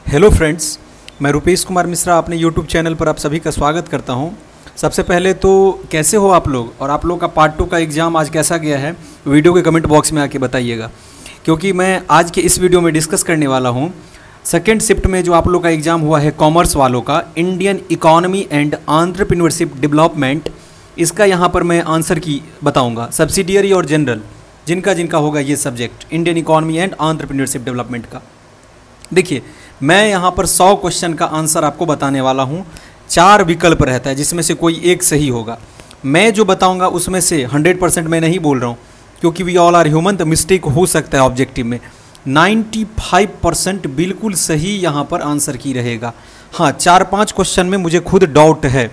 Hello friends, मैं रुपेश कुमार मिश्रा अपने YouTube channel पर आप सभी का स्वागत करता हूं। सबसे पहले तो कैसे हो आप लोग, और आप लोग का पार्ट 2 का एग्ज़ाम आज कैसा गया है वीडियो के कमेंट बॉक्स में आके बताइएगा, क्योंकि मैं आज के इस वीडियो में डिस्कस करने वाला हूं सेकेंड शिफ्ट में जो आप लोग का एग्ज़ाम हुआ है कॉमर्स वालों का, Indian economy and entrepreneurship development. इसका यहाँ पर मैं आंसर की बताऊँगा, सब्सिडियरी और जनरल जिनका जिनका होगा ये subject Indian economy and entrepreneurship development का। देखिए, मैं यहाँ पर 100 क्वेश्चन का आंसर आपको बताने वाला हूँ। 4 विकल्प रहता है जिसमें से कोई एक सही होगा। मैं जो बताऊँगा उसमें से 100% मैं नहीं बोल रहा हूँ, क्योंकि वी ऑल आर ह्यूमन, तो मिस्टेक हो सकता है ऑब्जेक्टिव में। 95% बिल्कुल सही यहाँ पर आंसर की रहेगा। हाँ, 4-5 क्वेश्चन में मुझे खुद डाउट है,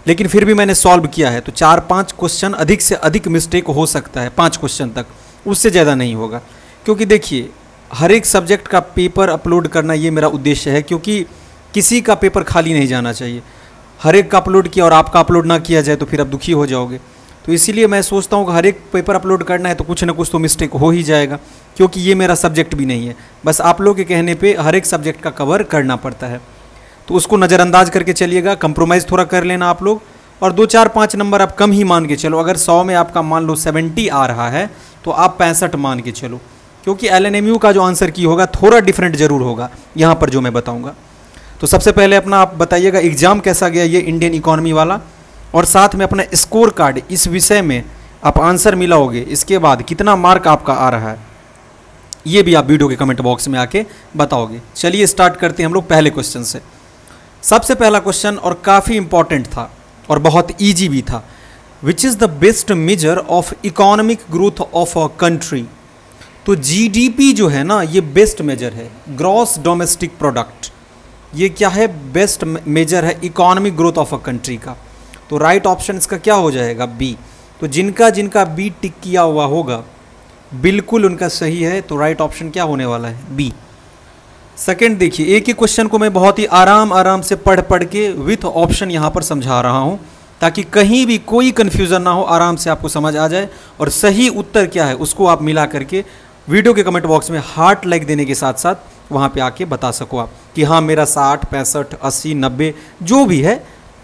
लेकिन फिर भी मैंने सॉल्व किया है, तो 4-5 क्वेश्चन अधिक से अधिक मिस्टेक हो सकता है, 5 क्वेश्चन तक, उससे ज़्यादा नहीं होगा। क्योंकि देखिए, हर एक सब्जेक्ट का पेपर अपलोड करना ये मेरा उद्देश्य है, क्योंकि किसी का पेपर खाली नहीं जाना चाहिए। हर एक का अपलोड किया और आपका अपलोड ना किया जाए तो फिर आप दुखी हो जाओगे। तो इसीलिए मैं सोचता हूँ कि हर एक पेपर अपलोड करना है तो कुछ ना कुछ तो मिस्टेक हो ही जाएगा, क्योंकि ये मेरा सब्जेक्ट भी नहीं है। बस आप लोग के कहने पे हर एक सब्जेक्ट का कवर करना पड़ता है, तो उसको नज़रअंदाज करके चलिएगा, कंप्रोमाइज़ थोड़ा कर लेना आप लोग, और 2-4-5 नंबर आप कम ही मान के चलो। अगर 100 में आपका मान लो 70 आ रहा है तो आप 65 मान के चलो, क्योंकि LNMU का जो आंसर की होगा थोड़ा डिफरेंट ज़रूर होगा यहाँ पर जो मैं बताऊँगा। तो सबसे पहले अपना आप बताइएगा एग्ज़ाम कैसा गया ये इंडियन इकोनॉमी वाला, और साथ में अपना स्कोर कार्ड, इस विषय में आप आंसर मिलाओगे, इसके बाद कितना मार्क आपका आ रहा है ये भी आप वीडियो के कमेंट बॉक्स में आके बताओगे। चलिए स्टार्ट करते हैं हम लोग पहले क्वेश्चन से। सबसे पहला क्वेश्चन और काफ़ी इंपॉर्टेंट था और बहुत ईजी भी था। Which is the best measure of economic growth of a country. तो GDP जो है ना, ये बेस्ट मेजर है, ग्रॉस डोमेस्टिक प्रोडक्ट। ये क्या है? बेस्ट मेजर है economic growth of a country का। तो राइट ऑप्शन इसका क्या हो जाएगा? बी। तो जिनका जिनका बी टिक किया हुआ होगा बिल्कुल उनका सही है, तो राइट ऑप्शन क्या होने वाला है? बी। सेकंड देखिए, एक ही क्वेश्चन को मैं बहुत ही आराम से पढ़ के विथ ऑप्शन यहाँ पर समझा रहा हूँ, ताकि कहीं भी कोई कन्फ्यूज़न ना हो, आराम से आपको समझ आ जाए, और सही उत्तर क्या है उसको आप मिला करके वीडियो के कमेंट बॉक्स में हार्ट लाइक देने के साथ साथ वहाँ पे आके बता सको आप कि हाँ, मेरा 60, 65, 80, 90 जो भी है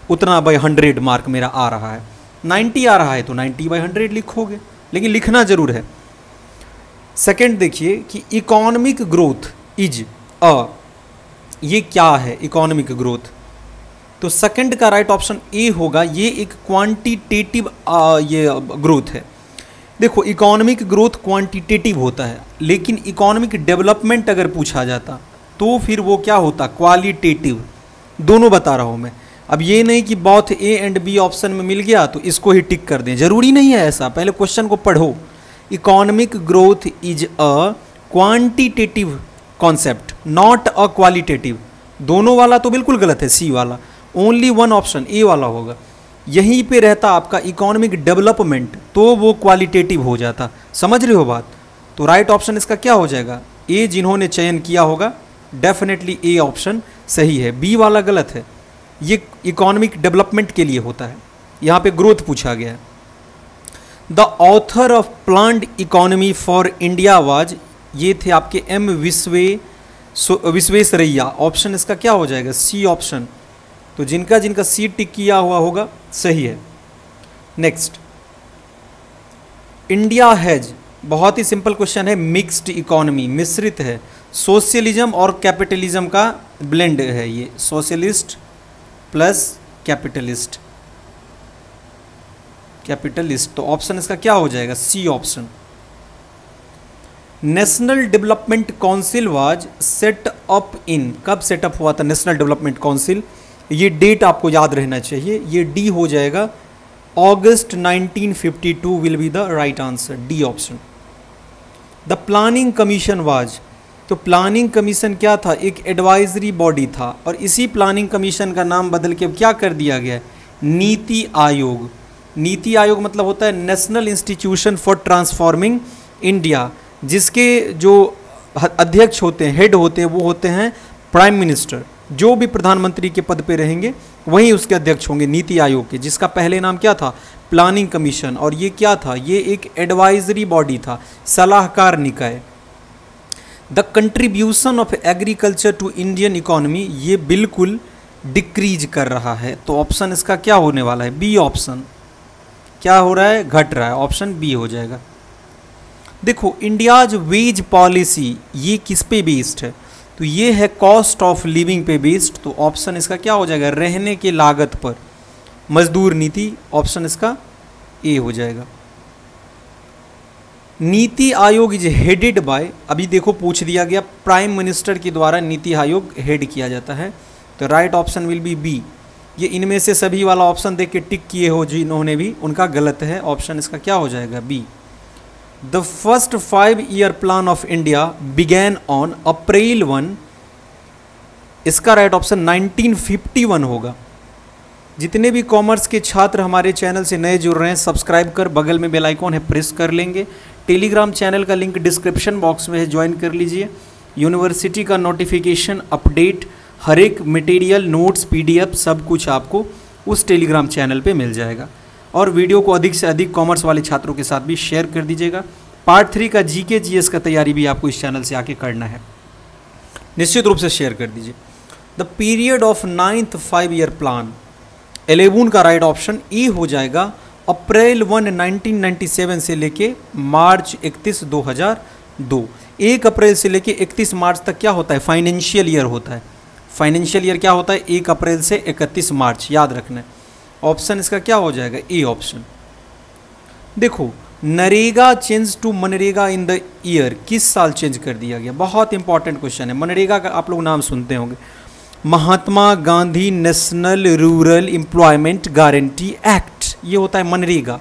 उतना बाय 100 मार्क मेरा आ रहा है। 90 आ रहा है तो 90/100 लिखोगे, लेकिन लिखना जरूर है। सेकंड देखिए कि इकोनॉमिक ग्रोथ इज ये क्या है इकोनॉमिक ग्रोथ? तो सेकंड का राइट ऑप्शन ए होगा। ये एक क्वांटिटेटिव ये ग्रोथ है। देखो, इकोनॉमिक ग्रोथ क्वांटिटेटिव होता है, लेकिन इकोनॉमिक डेवलपमेंट अगर पूछा जाता तो फिर वो क्या होता? क्वालिटेटिव। दोनों बता रहा हूँ मैं। अब ये नहीं कि both A and B option में मिल गया तो इसको ही टिक कर दें, जरूरी नहीं है ऐसा। पहले क्वेश्चन को पढ़ो। Economic growth is a quantitative concept, not a qualitative. दोनों वाला तो बिल्कुल गलत है, सी वाला। ओनली वन ऑप्शन ए वाला होगा। यहीं पे रहता आपका इकोनॉमिक डेवलपमेंट, तो वो क्वालिटेटिव हो जाता। समझ रहे हो बात? तो राइट ऑप्शन इसका क्या हो जाएगा? ए। जिन्होंने चयन किया होगा डेफिनेटली ए ऑप्शन सही है, बी वाला गलत है। ये इकोनॉमिक डेवलपमेंट के लिए होता है, यहाँ पे ग्रोथ पूछा गया है। The author of planned economy for India was, ये थे आपके एम विश्वेश्वरैया। ऑप्शन इसका क्या हो जाएगा? C option. तो जिनका जिनका सी टिक किया हुआ होगा सही है। नेक्स्ट, इंडिया हैज, बहुत ही सिंपल क्वेश्चन है, मिक्स्ड इकोनॉमी, मिश्रित है। सोशलिज्म और कैपिटलिज्म का ब्लेंड है ये, सोशलिस्ट प्लस कैपिटलिस्ट। तो ऑप्शन इसका क्या हो जाएगा? C option. National development council was set up in, कब सेटअप हुआ था नेशनल डेवलपमेंट काउंसिल? ये डेट आपको याद रहना चाहिए, ये डी हो जाएगा। August 1952 will be the right answer, D option. The planning commission was, तो प्लानिंग कमीशन क्या था? एक एडवाइजरी बॉडी था, और इसी प्लानिंग कमीशन का नाम बदल के क्या कर दिया गया है? नीति आयोग। नीति आयोग मतलब होता है national institution for transforming India, जिसके जो अध्यक्ष होते हैं, हेड होते हैं, वो होते हैं प्राइम मिनिस्टर। जो भी प्रधानमंत्री के पद पे रहेंगे वही उसके अध्यक्ष होंगे नीति आयोग के, जिसका पहले नाम क्या था? Planning commission. और ये क्या था? ये एक एडवाइजरी बॉडी था, सलाहकार निकाय। The contribution of agriculture to Indian economy, ये बिल्कुल डिक्रीज कर रहा है। तो ऑप्शन इसका क्या होने वाला है? B option. क्या हो रहा है? घट रहा है। ऑप्शन बी हो जाएगा। देखो, इंडियाज वेज पॉलिसी ये किस पे बेस्ड है? तो ये है कॉस्ट ऑफ लिविंग पे बेस्ड। तो ऑप्शन इसका क्या हो जाएगा? रहने की लागत पर मजदूर नीति। ऑप्शन इसका ए हो जाएगा। NITI Aayog is headed by, अभी देखो पूछ दिया गया, प्राइम मिनिस्टर के द्वारा नीति आयोग हेड किया जाता है। तो right option will be B. ये इनमें से सभी वाला ऑप्शन देख के टिक किए हो जिन्होंने भी, उनका गलत है। ऑप्शन इसका क्या हो जाएगा? B. The first 5-year plan of India began on April 1, इसका राइट ऑप्शन 1951 होगा। जितने भी कॉमर्स के छात्र हमारे चैनल से नए जुड़ रहे हैं, सब्सक्राइब कर बगल में बेल आइकॉन है प्रेस कर लेंगे। टेलीग्राम चैनल का लिंक डिस्क्रिप्शन बॉक्स में है, ज्वाइन कर लीजिए। यूनिवर्सिटी का नोटिफिकेशन, अपडेट, हर एक मटेरियल, नोट्स, पीडीएफ सब कुछ आपको उस टेलीग्राम चैनल पे मिल जाएगा। और वीडियो को अधिक से अधिक कॉमर्स वाले छात्रों के साथ भी शेयर कर दीजिएगा। पार्ट 3 का जीके जीएस का तैयारी भी आपको इस चैनल से आके करना है, निश्चित रूप से शेयर कर दीजिए। The period of 9th 5-year plan, 11 का राइट ऑप्शन ए हो जाएगा। अप्रैल 1, 1997 से लेके मार्च 31, 2002। 1 अप्रैल से लेके 31 मार्च तक क्या होता है? फाइनेंशियल ईयर होता है। फाइनेंशियल ईयर क्या होता है? 1 अप्रैल से 31 मार्च, याद रखना है। ऑप्शन इसका क्या हो जाएगा? A option. देखो, NREGA change to MNREGA in the year, किस साल चेंज कर दिया गया? बहुत इंपॉर्टेंट क्वेश्चन है। मनरेगा का आप लोग नाम सुनते होंगे, Mahatma Gandhi national rural employment guarantee act, ये होता है मनरेगा।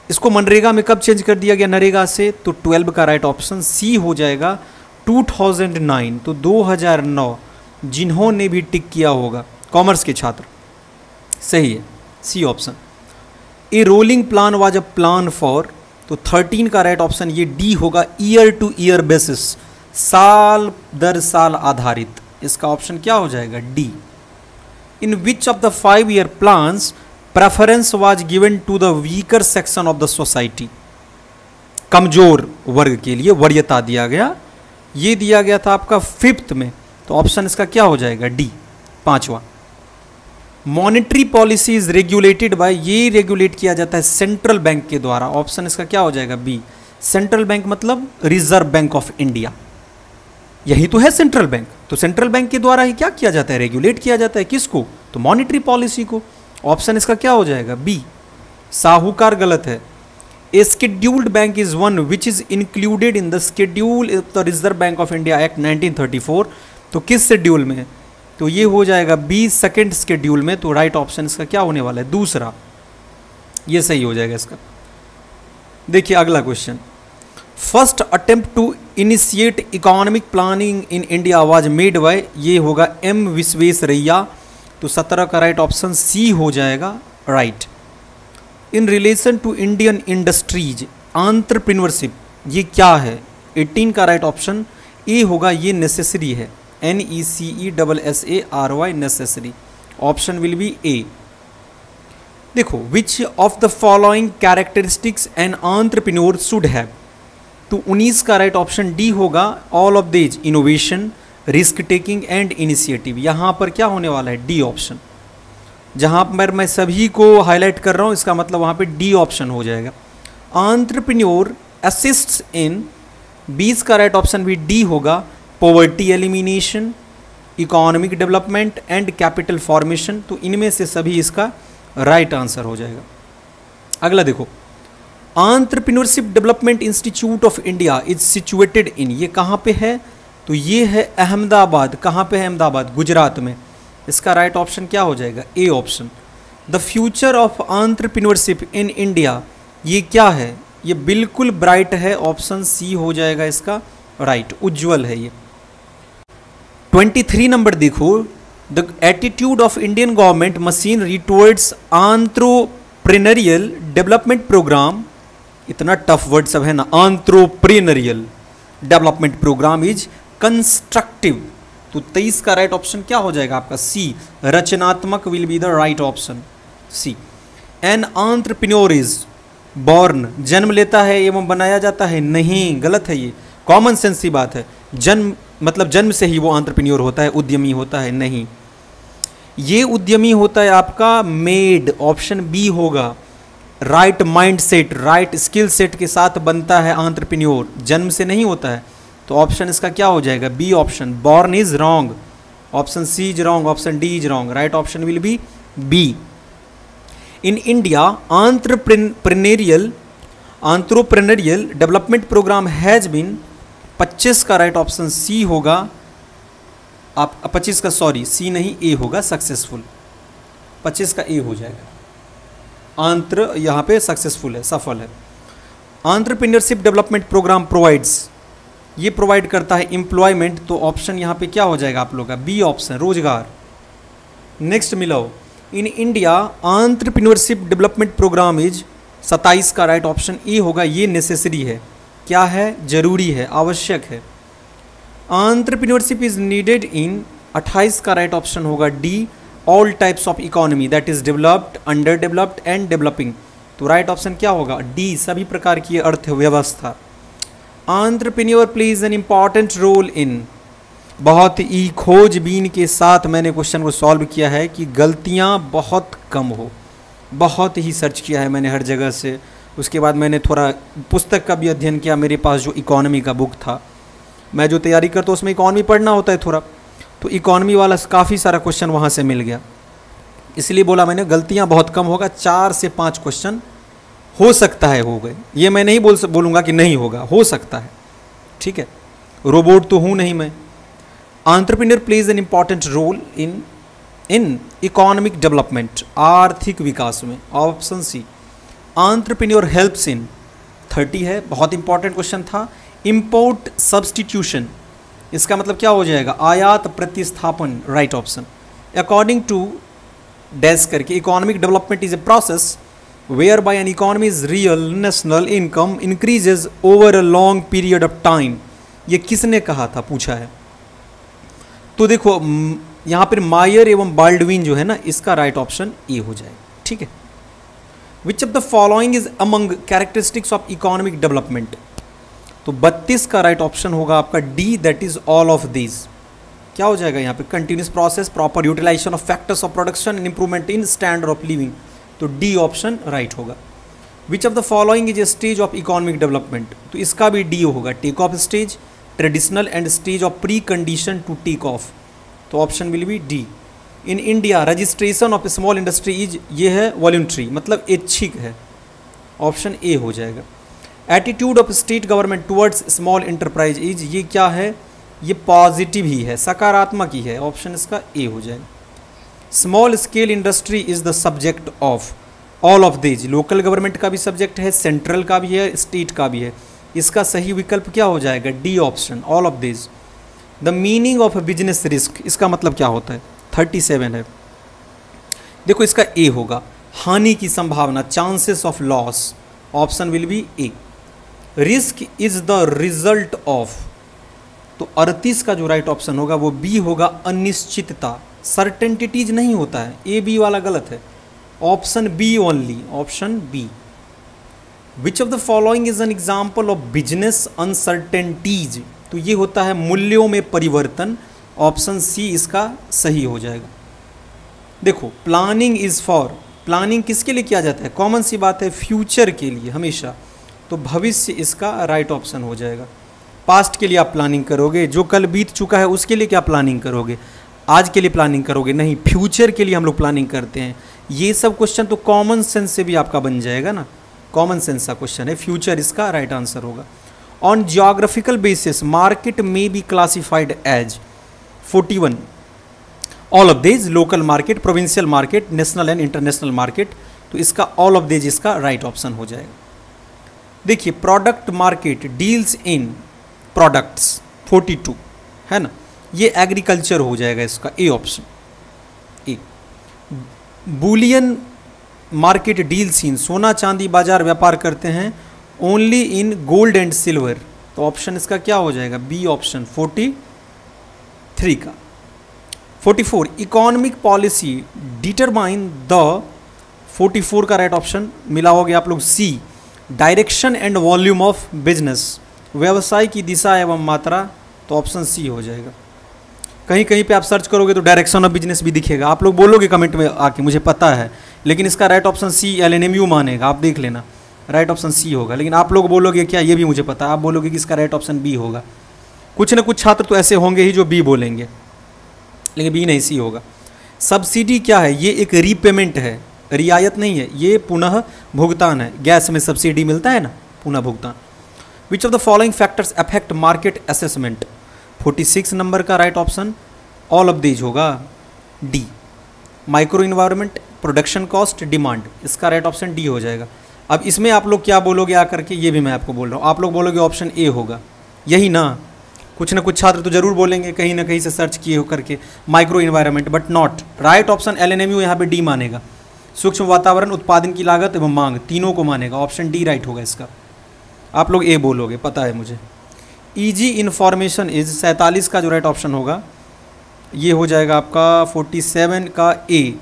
इसको मनरेगा में कब चेंज कर दिया गया नरेगा से? तो 12 का राइट ऑप्शन सी हो जाएगा। 2009, तो 2009 जिन्होंने भी टिक किया होगा कॉमर्स के छात्र, सही है, C option. A rolling plan was a plan for, तो 13 का राइट ऑप्शन ये डी होगा। ईयर टू ईयर बेसिस, साल दर साल आधारित, इसका ऑप्शन क्या हो जाएगा? D. In which of the 5-year plans preference was given to the weaker section of the society, कमजोर वर्ग के लिए वरीयता दिया गया। ये दिया गया था आपका 5th में, तो ऑप्शन इसका क्या हो जाएगा? डी, 5वां। Monetary policy is regulated by, ये रेगुलेट किया जाता है सेंट्रल बैंक के द्वारा। ऑप्शन इसका क्या हो जाएगा? बी। सेंट्रल बैंक मतलब रिजर्व बैंक ऑफ इंडिया, यही तो है सेंट्रल बैंक। तो सेंट्रल बैंक के द्वारा ही क्या किया जाता है? रेगुलेट किया जाता है। किसको? तो मॉनेटरी पॉलिसी को। ऑप्शन इसका क्या हो जाएगा? बी। साहूकार गलत है। A scheduled bank is one which is included in the schedule of the Reserve Bank of India Act 1934, तो किस शेड्यूल में? तो ये हो जाएगा बी, सेकेंड शेड्यूल में। तो राइट ऑप्शन इसका क्या होने वाला है? दूसरा, ये सही हो जाएगा इसका। देखिए अगला question, first attempt to initiate economic planning in India was made by, ये होगा एम विश्वेश्वरैया। तो 17 का राइट ऑप्शन सी हो जाएगा, right. In relation to Indian industries entrepreneurship, ये क्या है? 18 का राइट ऑप्शन ए होगा, ये नेसेसरी है, NECESSARY, necessary. Option will be A. देखो, which of the following characteristics an entrepreneur should have, तो 19 का राइट ऑप्शन डी होगा, all of these, innovation, risk taking and initiative. यहाँ पर क्या होने वाला है? D option. जहाँ पर मैं सभी को हाईलाइट कर रहा हूँ, इसका मतलब वहाँ पे डी ऑप्शन हो जाएगा। एंटरप्रेन्योर असिस्ट्स इन, 20 का राइट ऑप्शन भी डी होगा, poverty elimination, economic development and capital formation. तो इनमें से सभी इसका राइट आंसर हो जाएगा। अगला देखो, entrepreneurship development institute of India is situated in, ये कहाँ पे है? तो ये है अहमदाबाद। कहाँ पे है? अहमदाबाद, गुजरात में। इसका राइट ऑप्शन क्या हो जाएगा? A option. The future of entrepreneurship in India, ये क्या है? ये बिल्कुल ब्राइट है, ऑप्शन सी हो जाएगा इसका राइट, उज्जवल है ये। 23 नंबर देखो, the attitude of Indian government machinery towards entrepreneurial development programme, इतना टफ वर्ड सब है ना, entrepreneurial development programme is constructive. तो 23 का राइट ऑप्शन क्या हो जाएगा आपका? सी, रचनात्मक will be the right option, C. An entrepreneur is born, जन्म लेता है एवं बनाया जाता है, नहीं, गलत है ये। कॉमन सेंस की बात है। जन्म मतलब जन्म से ही वो एंटरप्रेन्योर होता है, उद्यमी होता है? नहीं, ये उद्यमी होता है आपका मेड, ऑप्शन बी होगा। Right mind set, right skill set के साथ बनता है एंटरप्रेन्योर, जन्म से नहीं होता है। तो ऑप्शन इसका क्या हो जाएगा? B option, born is wrong, option C is wrong, option D is wrong, right option will be B. In India entrepreneurial development programme has been, 25 का राइट ऑप्शन सी होगा। आप 25 का, सॉरी सी नहीं, ए होगा, सक्सेसफुल। 25 का ए हो जाएगा। आंत्र यहाँ पे सक्सेसफुल है, सफल है। एंटरप्रेन्योरशिप डेवलपमेंट प्रोग्राम प्रोवाइड्स, ये प्रोवाइड करता है एम्प्लॉयमेंट, तो ऑप्शन यहाँ पे क्या हो जाएगा आप लोग का? बी ऑप्शन, रोजगार। नेक्स्ट मिलाओ, in India entrepreneurship development programme is, 27 का राइट ऑप्शन ए होगा। ये नेसेसरी है, क्या है? जरूरी है, आवश्यक है। एंटरप्रेन्योरशिप इज नीडेड इन, 28 का राइट ऑप्शन होगा D, all types of economy that is developed, under developed and developing. तो राइट ऑप्शन क्या होगा? डी, सभी प्रकार की अर्थव्यवस्था। Entrepreneur plays an important role in, बहुत ही खोजबीन के साथ मैंने क्वेश्चन को सॉल्व किया है कि गलतियां बहुत कम हो। बहुत ही सर्च किया है मैंने हर जगह से, उसके बाद मैंने थोड़ा पुस्तक का भी अध्ययन किया। मेरे पास जो इकोनॉमी का बुक था, मैं जो तैयारी करता हूँ उसमें इकोनॉमी पढ़ना होता है थोड़ा, तो इकोनॉमी वाला काफ़ी सारा क्वेश्चन वहाँ से मिल गया। इसलिए बोला मैंने गलतियाँ बहुत कम होगा, 4 से 5 क्वेश्चन हो सकता है हो गए। ये मैं नहीं बोलूँगा कि नहीं होगा, हो सकता है, ठीक है, रोबोट तो हूँ नहीं मैं। Entrepreneur plays an important role in economic development, आर्थिक विकास में, option C. Entrepreneur helps in, 30 है, बहुत इंपॉर्टेंट क्वेश्चन था। इम्पोर्ट सब्सटीट्यूशन, इसका मतलब क्या हो जाएगा? आयात प्रतिस्थापन, right option. According to dash करके, economic development is a process whereby an economies real national income increases over a long period of time. ये किसने कहा था, पूछा है। तो देखो यहाँ पर मायर एवं बाल्डविन जो है ना, इसका राइट ऑप्शन ए हो जाएगा, ठीक है। Which of the following is among characteristics of economic development, तो 32 का राइट ऑप्शन होगा आपका D, that is all of these. क्या हो जाएगा यहाँ पे? Continuous process, proper utilisation of factors of production and improvement in standard of living, तो डी ऑप्शन राइट होगा। Which of the following is a stage of economic development, तो इसका भी डी होगा। Take off stage, traditional and stage of precondition to take off, तो option will be D. In India registration of small industry is, ये है voluntary, मतलब ऐच्छिक है, ऑप्शन ए हो जाएगा। Attitude of state government towards small enterprise is, ये क्या है? ये पॉजिटिव ही है, सकारात्मक ही है, ऑप्शन इसका ए हो जाएगा। Small scale industry is the subject of all of these, local government का भी सब्जेक्ट है, सेंट्रल का भी है, स्टेट का भी है। इसका सही विकल्प क्या हो जाएगा? D option, all of these. The meaning of business risk, इसका मतलब क्या होता है? 37 है। देखो इसका ए होगा, हानि की संभावना, chances of loss, option will be A. Risk is the result of, तो 38 का जो राइट ऑप्शन होगा वो बी होगा, अनिश्चितता, सर्टेनिटीज नहीं होता है, ए बी वाला गलत है, option B only, option B. Which of the following is an example of business uncertainties, तो ये होता है मूल्यों में परिवर्तन, ऑप्शन सी इसका सही हो जाएगा। देखो प्लानिंग इज फॉर, प्लानिंग किसके लिए किया जाता है? कॉमन सी बात है, फ्यूचर के लिए हमेशा, तो भविष्य इसका राइट ऑप्शन हो जाएगा। पास्ट के लिए आप प्लानिंग करोगे, जो कल बीत चुका है उसके लिए क्या प्लानिंग करोगे? आज के लिए प्लानिंग करोगे? नहीं, फ्यूचर के लिए हम लोग प्लानिंग करते हैं। ये सब क्वेश्चन तो कॉमन सेंस से भी आपका बन जाएगा ना, कॉमन सेंस का क्वेश्चन है, फ्यूचर इसका राइट आंसर होगा। ऑन जियोग्राफिकल बेसिस मार्केट में be classified as, 41 all of this, local market, provincial market, national and international market, तो इसका ऑल ऑफ दिस इसका राइट ऑप्शन हो जाएगा। देखिए product market deals in products, 42 है ना, ये एग्रीकल्चर हो जाएगा इसका A option, A. Bullion market deals in, सोना चांदी बाजार व्यापार करते हैं, only in gold and silver, तो ऑप्शन इसका क्या हो जाएगा? बी ऑप्शन, 43 का। 44 इकोनॉमिक पॉलिसी डिटरमाइन द, 44 का राइट ऑप्शन मिला होगा आप लोग C, direction and volume of business, व्यवसाय की दिशा एवं मात्रा, तो ऑप्शन सी हो जाएगा। कहीं कहीं पे आप सर्च करोगे तो डायरेक्शन ऑफ बिजनेस भी दिखेगा, आप लोग बोलोगे कमेंट में आके मुझे पता है, लेकिन इसका राइट ऑप्शन सी LNMU मानेगा, आप देख लेना राइट ऑप्शन सी होगा। लेकिन आप लोग बोलोगे क्या, ये भी मुझे पता है, आप बोलोगे कि इसका राइट ऑप्शन बी होगा। कुछ ना कुछ छात्र तो ऐसे होंगे ही जो बी बोलेंगे, लेकिन बी नहीं, सी होगा। सब्सिडी क्या है, ये एक रीपेमेंट है, रियायत नहीं है, ये पुनः भुगतान है। गैस में सब्सिडी मिलता है ना, पुनः भुगतान। Which of the following factors affect market assessment, 46 number का right option all of these होगा, D. Micro environment, production cost, demand, इसका राइट ऑप्शन डी हो जाएगा। अब इसमें आप लोग क्या बोलोगे आकर के, ये भी मैं आपको बोल रहा हूँ, आप लोग बोलोगे ऑप्शन ए होगा, यही ना। कुछ ना कुछ छात्र तो जरूर बोलेंगे कहीं ना कहीं से सर्च किए हो करके micro environment, but not. Right option LNMU यहाँ पे डी मानेगा। सूक्ष्म वातावरण, उत्पादन की लागत एवं मांग, तीनों को मानेगा, ऑप्शन डी राइट होगा इसका। आप लोग ए बोलोगे, पता है मुझे। ईजी इन्फॉर्मेशन इज 47 का जो राइट ऑप्शन होगा ये हो जाएगा आपका 47 का ए,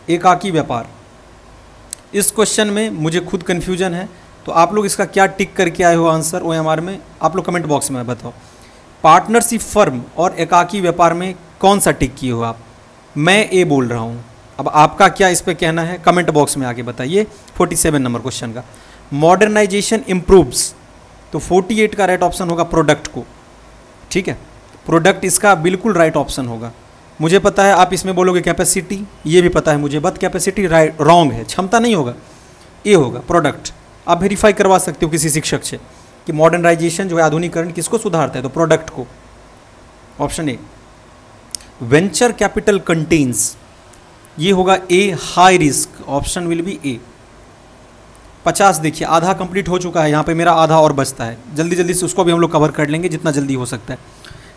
एकाकी व्यापार। इस क्वेश्चन में मुझे खुद कन्फ्यूजन है, तो आप लोग इसका क्या टिक करके आए हो आंसर OMR में, आप लोग कमेंट बॉक्स में बताओ। पार्टनरशिप फर्म और एकाकी व्यापार में कौन सा टिक किए हो आप? मैं ए बोल रहा हूँ, अब आपका क्या इस पर कहना है कमेंट बॉक्स में आके बताइए। 47 नंबर क्वेश्चन का मॉडर्नाइजेशन इम्प्रूव्स, तो 48 का राइट ऑप्शन होगा प्रोडक्ट को, ठीक है, प्रोडक्ट इसका बिल्कुल राइट ऑप्शन होगा। मुझे पता है आप इसमें बोलोगे कैपेसिटी, ये भी पता है मुझे, बट कैपेसिटी राइट रॉन्ग है, क्षमता नहीं होगा, ए होगा प्रोडक्ट। आप वेरीफाई करवा सकते हो किसी शिक्षक से कि मॉडर्नाइजेशन जो है आधुनिकरण किसको सुधारता है, तो प्रोडक्ट को, option A. Venture capital contains, ये होगा A, high risk, option will be A. 50 देखिए आधा कंप्लीट हो चुका है, यहाँ पे मेरा आधा और बचता है, जल्दी जल्दी से उसको भी हम लोग कवर कर लेंगे जितना जल्दी हो सकता है।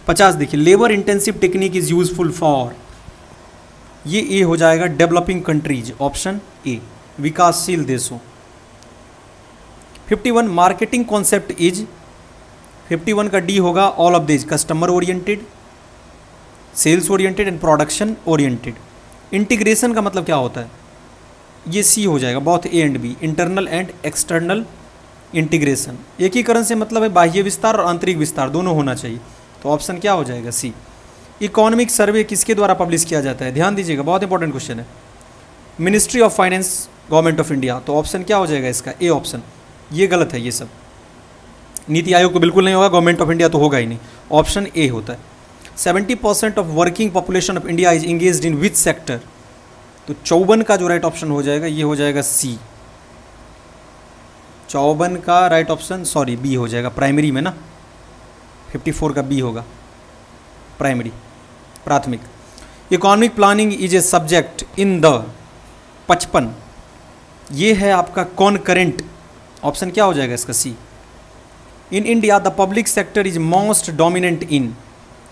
50 देखिए labour intensive technique is useful for, ये ए हो जाएगा डेवलपिंग कंट्रीज, ऑप्शन ए, विकासशील देशों। 51 मार्केटिंग कॉन्सेप्ट इज, 51 का डी होगा all of this, customer oriented, sales oriented and production oriented. Integration का मतलब क्या होता है, ये सी हो जाएगा, both A and B, internal and external integration. एकीकरण से मतलब है बाह्य विस्तार और आंतरिक विस्तार दोनों होना चाहिए, तो ऑप्शन क्या हो जाएगा, सी। इकोनॉमिक सर्वे किसके द्वारा पब्लिश किया जाता है, ध्यान दीजिएगा बहुत इंपॉर्टेंट क्वेश्चन है, ministry of finance, government of India, तो ऑप्शन क्या हो जाएगा इसका, ए ऑप्शन। ये गलत है, ये सब नीति आयोग को बिल्कुल नहीं होगा, गवर्नमेंट ऑफ इंडिया तो होगा ही नहीं, ऑप्शन ए होता है। 70% of working population of India is engaged in which sector, तो 54 का जो राइट ऑप्शन हो जाएगा ये हो जाएगा सी। 54 का राइट ऑप्शन, सॉरी बी हो जाएगा, प्राइमरी में ना, 54 का बी होगा, प्राइमरी, प्राथमिक। Economic planning is a subject in the 55, ये है आपका कॉनकरेंट, ऑप्शन क्या हो जाएगा इसका, C. In India the public sector is most dominant in,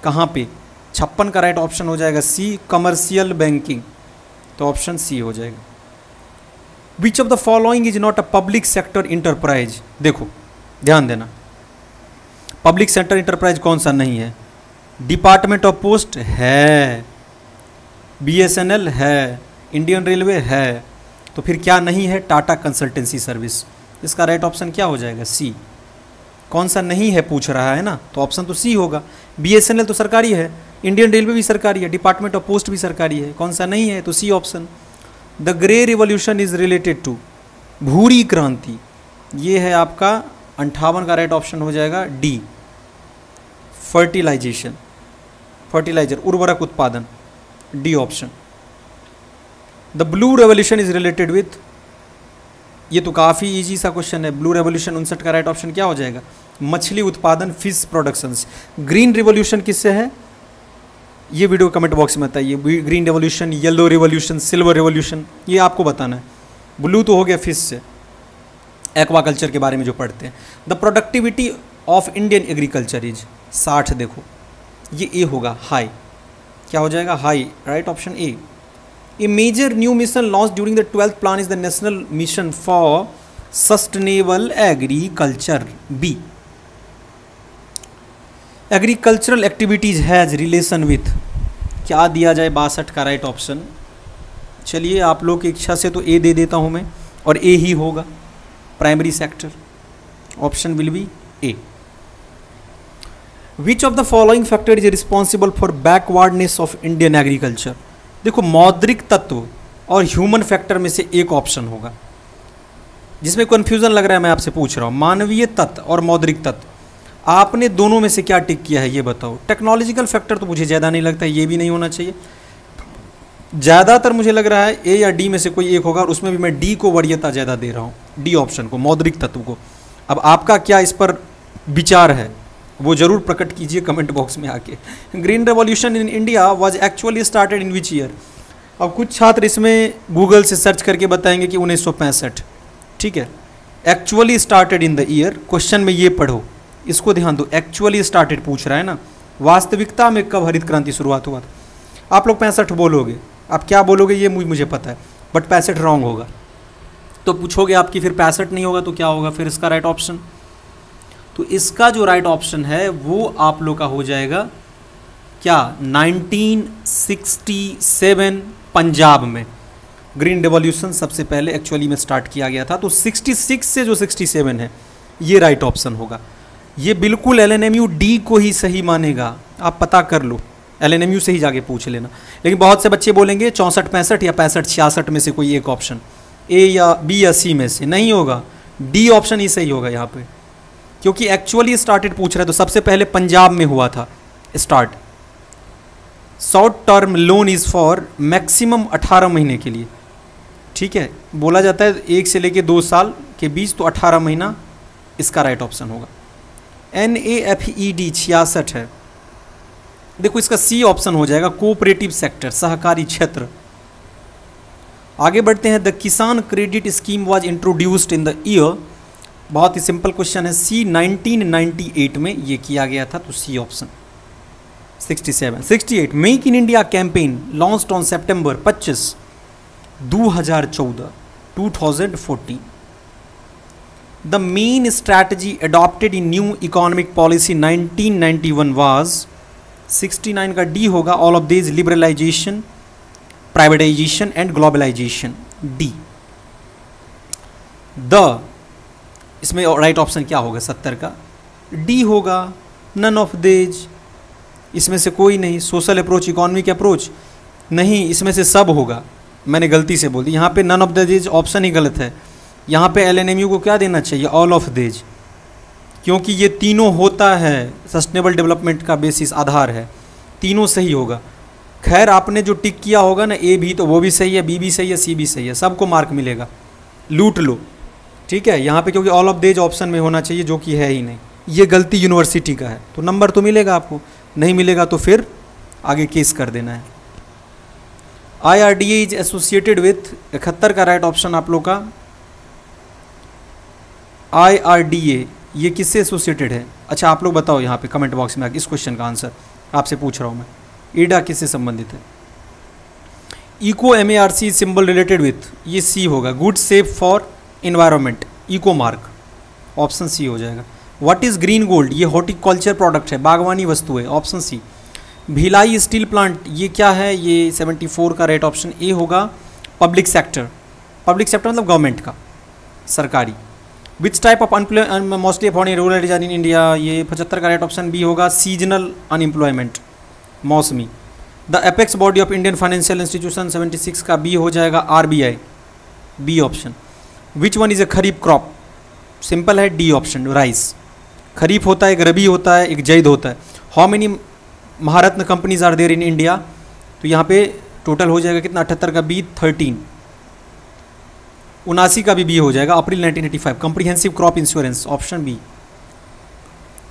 कहाँ पे, 56 का राइट ऑप्शन हो जाएगा सी, कमर्शियल बैंकिंग, तो ऑप्शन सी हो जाएगा। Which of the following is not a public sector enterprise, देखो ध्यान देना, पब्लिक सेक्टर इंटरप्राइज कौन सा नहीं है, डिपार्टमेंट ऑफ पोस्ट है, BSNL है, इंडियन रेलवे है, तो फिर क्या नहीं है, टाटा कंसल्टेंसी सर्विस, इसका राइट ऑप्शन क्या हो जाएगा, सी। कौन सा नहीं है पूछ रहा है ना, तो ऑप्शन तो सी होगा। BSNL तो सरकारी है, इंडियन रेलवे भी सरकारी है, डिपार्टमेंट ऑफ पोस्ट भी सरकारी है, कौन सा नहीं है, तो C option. The grey revolution is related to, भूरी क्रांति, ये है आपका 58 का राइट ऑप्शन हो जाएगा, डी, फर्टिलाइजेशन, फर्टिलाइजर, उर्वरक उत्पादन, D option. The blue revolution is related with, ये तो काफ़ी इजी सा क्वेश्चन है, ब्लू रेवोल्यूशन 59 का राइट ऑप्शन क्या हो जाएगा, मछली उत्पादन, फिश प्रोडक्शंस। ग्रीन रिवॉल्यूशन किससे है, ये वीडियो कमेंट बॉक्स में बताइए, green revolution, yellow revolution, silver revolution, ये आपको बताना है। ब्लू तो हो गया फिश से, एक्वाकल्चर के बारे में जो पढ़ते हैं। The productivity of Indian agriculture is 60, देखो ये ए होगा, हाई, क्या हो जाएगा, high, right option A. A major new mission launch during the 12th plan is the national mission for sustainable agriculture, B. Agricultural activities has relation with, क्या दिया जाए, 62 का राइट ऑप्शन। चलिए आप लोग की इच्छा से तो ए दे देता हूं मैं, और ए ही होगा, primary sector, option will be A. Which of the following factor is responsible for backwardness of Indian agriculture. देखो मौद्रिक तत्व और ह्यूमन फैक्टर में से एक ऑप्शन होगा। जिसमें कन्फ्यूजन लग रहा है मैं आपसे पूछ रहा हूँ, मानवीय तत्व और मौद्रिक तत्व, आपने दोनों में से क्या टिक किया है ये बताओ। टेक्नोलॉजिकल फैक्टर तो मुझे ज़्यादा नहीं लगता, ये भी नहीं होना चाहिए। ज़्यादातर मुझे लग रहा है ए या डी में से कोई एक होगा, और उसमें भी मैं डी को वरीयता ज़्यादा दे रहा हूँ, डी ऑप्शन को, मौद्रिक तत्व को। अब आपका क्या इस पर विचार है वो ज़रूर प्रकट कीजिए कमेंट बॉक्स में आके। Green revolution in India was actually started in which year. अब कुछ छात्र इसमें गूगल से सर्च करके बताएंगे कि 1965, ठीक है। Actually started in the year, question में ये पढ़ो, इसको ध्यान दो, एक्चुअली स्टार्टेड पूछ रहा है ना, वास्तविकता में कब हरित क्रांति शुरुआत हुआ था। आप लोग 65 बोलोगे, आप क्या बोलोगे ये मुझे पता है, बट 65 रॉन्ग होगा। तो पूछोगे आपकी फिर 65 नहीं होगा तो क्या होगा फिर इसका राइट ऑप्शन। तो इसका जो राइट ऑप्शन है वो आप लोग का हो जाएगा क्या, 1967 पंजाब में ग्रीन रेवोल्यूशन सबसे पहले एक्चुअली में स्टार्ट किया गया था। तो 66 से जो 67 है ये राइट ऑप्शन होगा। ये बिल्कुल एलएनएमयू डी को ही सही मानेगा, आप पता कर लो, एलएनएमयू से ही जाके पूछ लेना। लेकिन बहुत से बच्चे बोलेंगे 64 65 या 65 66 में से कोई एक ऑप्शन, ए या बी या सी में से, नहीं होगा, डी ऑप्शन ही सही होगा यहाँ पे, क्योंकि एक्चुअली स्टार्टेड पूछ रहे तो सबसे पहले पंजाब में हुआ था start. Short term loan is for maximum 18 महीने के लिए, ठीक है, बोला जाता है 1 से लेके 2 साल के बीच, तो 18 महीना इसका राइट ऑप्शन होगा। NAFED 66 है, देखो इसका सी ऑप्शन हो जाएगा, कोऑपरेटिव सेक्टर, सहकारी क्षेत्र। आगे बढ़ते हैं, द किसान credit scheme was introduced in the year, बहुत ही सिंपल क्वेश्चन है, सी 1998 में ये किया गया था, तो C option. 68 make in India campaign launched on September 25 2014। The main strategy adopted in new economic policy 1991 was, 69 का डी होगा, all of this liberalisation, privatisation and globalisation, D. The इसमें राइट ऑप्शन क्या होगा 70 का, डी होगा, none of this, इसमें से कोई नहीं। सोशल अप्रोच, इकोनॉमिक अप्रोच, नहीं, इसमें से सब होगा, मैंने गलती से बोल दी, यहाँ पे नन ऑफ दिस ऑप्शन ही गलत है। यहाँ पे एलएनएमयू को क्या देना चाहिए, ऑल ऑफ दिस, क्योंकि ये तीनों होता है, सस्टेनेबल डेवलपमेंट का बेसिस आधार है, तीनों सही होगा। खैर आपने जो टिक किया होगा ना, ए भी, तो वो भी सही है, बी भी सही है, सी भी सही है, सबको मार्क मिलेगा, लूट लो, ठीक है। यहाँ पे क्योंकि ऑल ऑफ दिस ऑप्शन में होना चाहिए, जो कि है ही नहीं, ये गलती यूनिवर्सिटी का है, तो नंबर तो मिलेगा आपको, नहीं मिलेगा तो फिर आगे केस कर देना है। IRDA इज एसोसिएटेड विथ, 71 का राइट ऑप्शन आप लोग का, IRDA ये किससे एसोसिएटेड है। अच्छा आप लोग बताओ यहाँ पे कमेंट बॉक्स में आके, इस क्वेश्चन का आंसर आपसे पूछ रहा हूँ मैं, ईडा किससे संबंधित है। Eco MARC symbol related with, ये सी होगा, good safe for environment, eco mark, option C हो जाएगा। व्हाट इज़ ग्रीन गोल्ड, ये हॉर्टिकल्चर प्रोडक्ट है, बागवानी वस्तु है, option C. Bhilai steel plant ये क्या है, ये 74 का राइट ऑप्शन ए होगा, पब्लिक सेक्टर, पब्लिक सेक्टर मतलब गवर्नमेंट का, सरकारी। Which type of mostly upon in rural area in India, ये 75 का राइट ऑप्शन बी होगा, सीजनल अनएम्प्लॉयमेंट, मौसमी। The apex body of Indian financial institution 76 का बी हो जाएगा, RBI, B option. Which one is a kharif crop, simple है, D option, rice. Kharif होता है, एक रबी होता है, एक जैद होता है। How many Maharatna companies are there in India, तो यहाँ पे टोटल हो जाएगा कितना, 78 का बी, 13, 79 का भी बी हो जाएगा, April 1985, comprehensive crop insurance, option B.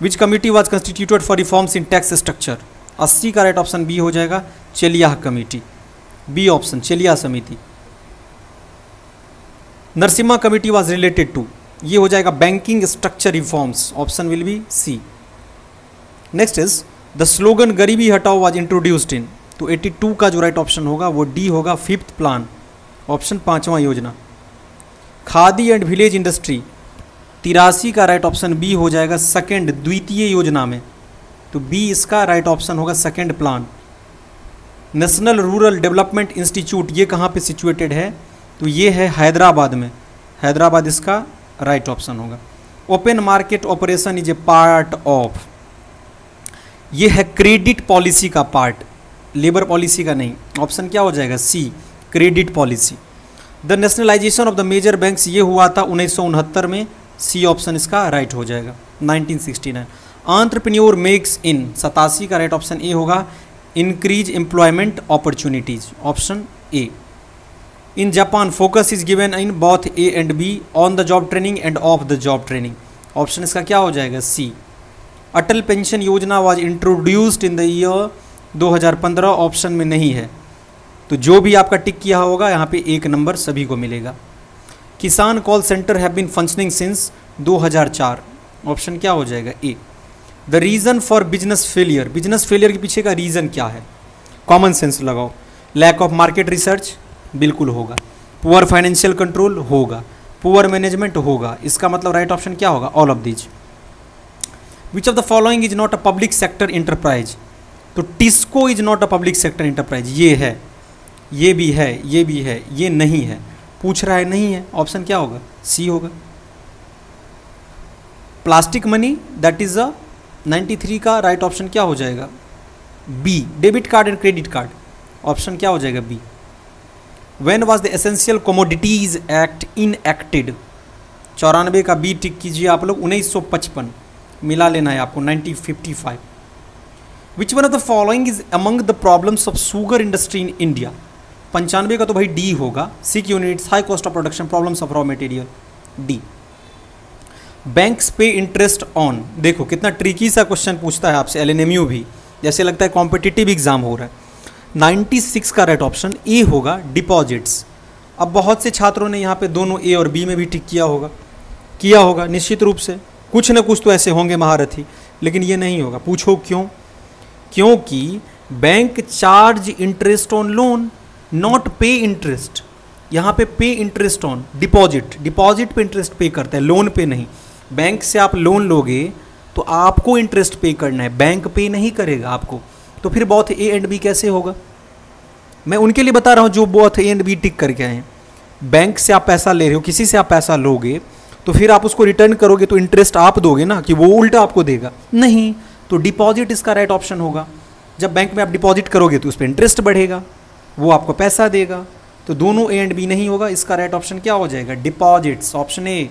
Which committee was constituted for reforms in tax structure, 80 का राइट ऑप्शन बी हो जाएगा, Chelliah committee, B option, Chelliah समिति। Narasimham committee was related to, ये हो जाएगा banking structure reforms, option will be C. Next is the slogan गरीबी हटाओ was introduced इन, तो 82 का जो राइट ऑप्शन होगा वो डी होगा, 5th प्लान, ऑप्शन 5वां योजना। खादी एंड विलेज इंडस्ट्री, 83 का राइट ऑप्शन बी हो जाएगा, सेकेंड, द्वितीय योजना में, तो बी इसका राइट ऑप्शन होगा, second plan. National rural development institute ये कहाँ पे सिचुएटेड है, तो ये है हैदराबाद में, हैदराबाद इसका राइट ऑप्शन होगा। Open market operation is a part of, ये है क्रेडिट पॉलिसी का पार्ट, लेबर पॉलिसी का नहीं। ऑप्शन क्या हो जाएगा? C, credit policy. The nationalisation of the major banks ये हुआ था 1969 में, सी ऑप्शन इसका राइट हो जाएगा। 1969 एंटरप्रेन्योर मेक्स इन 87 का राइट ऑप्शन ए होगा, increase employment opportunities, option A. In Japan focus is given in both A and B, on the job training and off the job training, option इसका क्या हो जाएगा? C. Atal pension Yojana was introduced in the year 2015, option में नहीं है, तो जो भी आपका टिक किया होगा यहाँ पे 1 नंबर सभी को मिलेगा। Kisan call centre have been functioning since 2004, option क्या हो जाएगा? A. The reason for business failure, business failure के पीछे का रीज़न क्या है? कॉमन सेंस लगाओ। लैक ऑफ मार्केट रिसर्च, बिल्कुल होगा। पुअर फाइनेंशियल कंट्रोल होगा, पुअर मैनेजमेंट होगा, इसका मतलब राइट ऑप्शन क्या होगा? All of these. Which of the following is not a public sector enterprise, तो TISCO is not a public sector enterprise, ये है, ये भी है, ये भी है, ये नहीं है, पूछ रहा है नहीं है, ऑप्शन क्या होगा? सी होगा। Plastic money that is a 93 का राइट ऑप्शन क्या हो जाएगा? B. Debit card and credit card, option क्या हो जाएगा? B. When was the essential commodities act enacted, 94 का बी टिक कीजिए आप लोग। 1955 मिला लेना है आपको, 1955। Which one of the following is among the problems of sugar industry in India, 95 का तो भाई डी होगा। Sick units, high cost of production, problems of raw material, D. Banks pay interest on, देखो कितना ट्रिकी सा question पूछता है आपसे एलएनएमयू भी, जैसे लगता है कॉम्पिटिटिव एग्जाम हो रहा है। 96 का राइट ऑप्शन ए होगा, डिपॉजिट्स। अब बहुत से छात्रों ने यहाँ पे दोनों ए और बी में भी टिक किया होगा निश्चित रूप से, कुछ ना कुछ तो ऐसे होंगे महारथी, लेकिन ये नहीं होगा। पूछो क्यों? क्योंकि bank charge interest on loan, not पे इंटरेस्ट। यहाँ पे इंटरेस्ट ऑन डिपॉजिट, डिपॉजिट पे इंटरेस्ट पे करता है, लोन पे नहीं। बैंक से आप लोन लोगे तो आपको इंटरेस्ट पे करना है, बैंक पे नहीं करेगा आपको, तो फिर बोथ ए एंड बी कैसे होगा? मैं उनके लिए बता रहा हूँ जो both A and B tick करके आए हैं। बैंक से आप पैसा ले रहे हो, किसी से आप पैसा लोगे तो फिर आप उसको रिटर्न करोगे तो इंटरेस्ट आप दोगे ना, कि वो उल्टा आपको देगा? नहीं, तो डिपॉजिट इसका राइट ऑप्शन होगा। जब बैंक में आप डिपॉजिट करोगे तो उस पर इंटरेस्ट बढ़ेगा, वो आपको पैसा देगा, तो दोनों ए एंड बी नहीं होगा, इसका राइट ऑप्शन क्या हो जाएगा? Deposits, option A.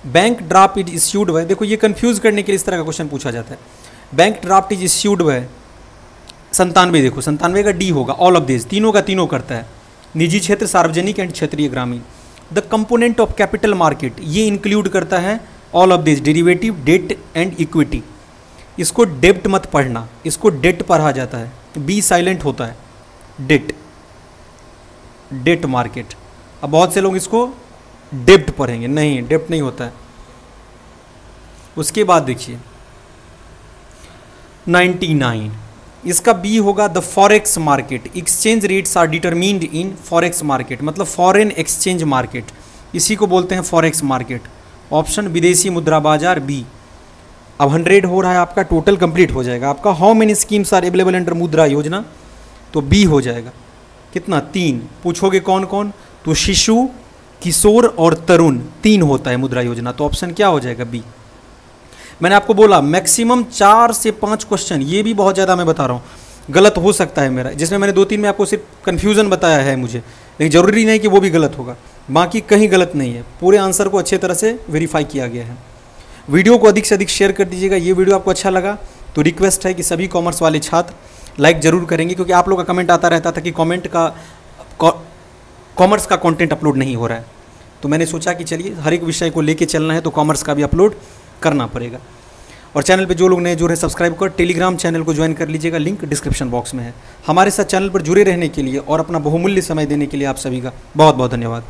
Bank draft is issued by, देखो ये कंफ्यूज करने के लिए इस तरह का क्वेश्चन पूछा जाता है। Bank draft is issued by 97, देखो 97 का डी होगा, ऑल ऑफ दिस, तीनों का तीनों करता है। निजी क्षेत्र, सार्वजनिक एंड क्षेत्रीय ग्रामीण। The component of capital market, ये इंक्लूड करता है all of this, derivative, debt and equity. इसको डेब्ट मत पढ़ना, इसको डेट पढ़ा जाता है, बी साइलेंट होता है, डेट, डेट मार्केट। अब बहुत से लोग इसको डेब्ट पढ़ेंगे, नहीं डेब्ट नहीं होता है। उसके बाद देखिए 99, इसका बी होगा the forex market. Exchange rates are determined in forex market, मतलब फॉरेन एक्सचेंज मार्केट, इसी को बोलते हैं फॉरेक्स मार्केट। ऑप्शन विदेशी मुद्रा बाजार, बी। अब 100 हो रहा है आपका, टोटल कंप्लीट हो जाएगा आपका। How many schemes are available under Mudra Yojana, तो बी हो जाएगा। कितना? 3। पूछोगे कौन कौन, तो शिशु, किशोर और तरुण, 3 होता है मुद्रा योजना, तो ऑप्शन क्या हो जाएगा? बी। मैंने आपको बोला मैक्सिमम 4 से 5 क्वेश्चन, ये भी बहुत ज़्यादा मैं बता रहा हूँ, गलत हो सकता है मेरा, जिसमें मैंने 2-3 में आपको सिर्फ कन्फ्यूज़न बताया है मुझे, लेकिन ज़रूरी नहीं कि वो भी गलत होगा, बाकी कहीं गलत नहीं है। पूरे आंसर को अच्छे तरह से वेरीफाई किया गया है। वीडियो को अधिक से अधिक शेयर कर दीजिएगा। ये वीडियो आपको अच्छा लगा तो रिक्वेस्ट है कि सभी कॉमर्स वाले छात्र लाइक ज़रूर करेंगे, क्योंकि आप लोग का कमेंट आता रहता था कि कॉमर्स का कंटेंट अपलोड नहीं हो रहा है, तो मैंने सोचा कि चलिए हर एक विषय को लेके चलना है तो कॉमर्स का भी अपलोड करना पड़ेगा। और चैनल पे जो लोग नए जुड़े हैं सब्सक्राइब कर टेलीग्राम चैनल को ज्वाइन कर लीजिएगा, लिंक डिस्क्रिप्शन बॉक्स में है। हमारे साथ चैनल पर जुड़े रहने के लिए और अपना बहुमूल्य समय देने के लिए आप सभी का बहुत बहुत धन्यवाद।